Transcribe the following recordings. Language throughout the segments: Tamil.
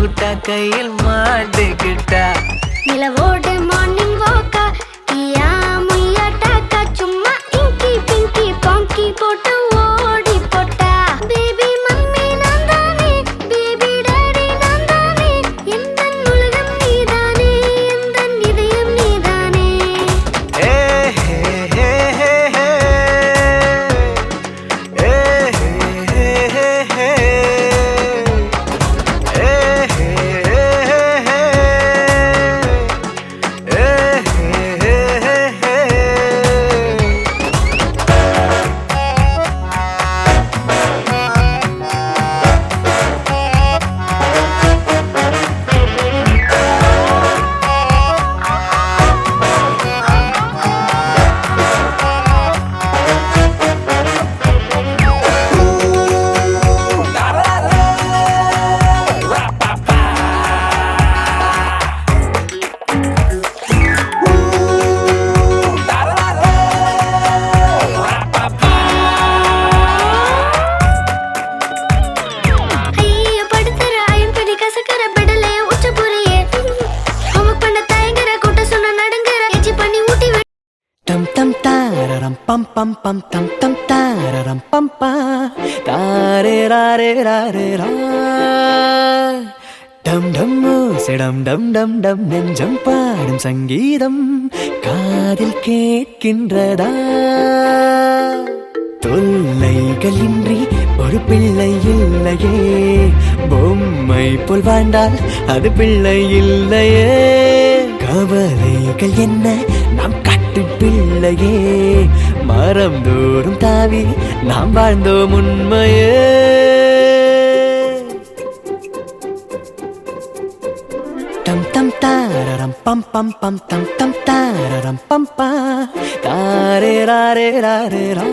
புட்டா கையில் மாட்டிக்கிட்டா நிலவோடு மார்னிங் வாக்கா கியா முய்யா டாக்கா சும்மா இங்கி பிங்கி பாங்கி போட்டு ஓடி போட்டா பேபி மம்மி நான் தானே பேபி டாடி நான் தானே எந்த உலகம் நீதானே எந்த இதயம் நீதானே ஏ ஹே ஹே ஹே ஹே ஏ ஹே ஹே ஹே ஹே ஏ ஹே ஹே ஹே ஏ ஹே ஹே ஹே ஐயோ படுத்துற ஐம்படி கசக்கற பெடலே உச்ச புரியே ஹோம்வொர்க் பண்ண தயங்குற கூட்ட சொன்ன நடுங்குற எச்சி பண்ணி ஊட்டி விடு Tam tam tararam pam pam pam tam tam tararam pam pa tare rare rare ra dum dum sedam dum dum dum நெஞ்சம் பாடும் சங்கீதம் காதில் கேட்கின்றதா தொல்லைகளின்றி ஒரு பிள்ளை இல்லையே பொம்மை போல் வாழ்ந்தால் அது பிள்ளை இல்லையே கவலைகள் என்ன நாம் கட்டு பிள்ளையே மரம் தோறும் தாவி நாம் வாழ்ந்தோம் உண்மையே tam tam tararam pam pam pam tam tam tararam pam pa tare rare rare ra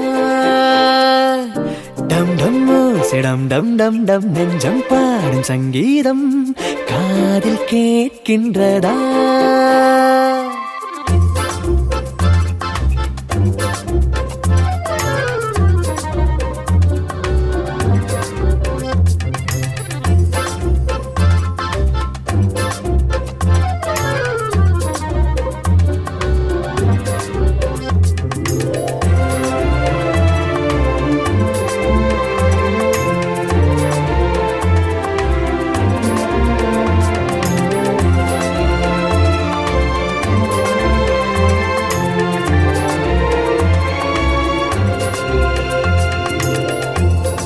dum dum sedam dum dum dum நெஞ்சம் பாடும் சங்கீதம் காதில் கேட்கின்றதா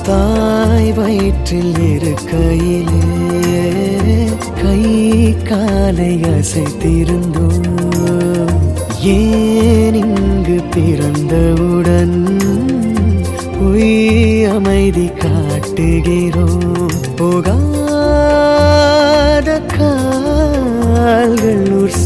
தாய் வயிற்றில் இருக்கையிலே கை காலை அசைத்திருந்தோம் ஏன் இங்கு பிறந்தவுடன் பொய் அமைதி காட்டுகிறோம் போகாத கால்கள் ஊர்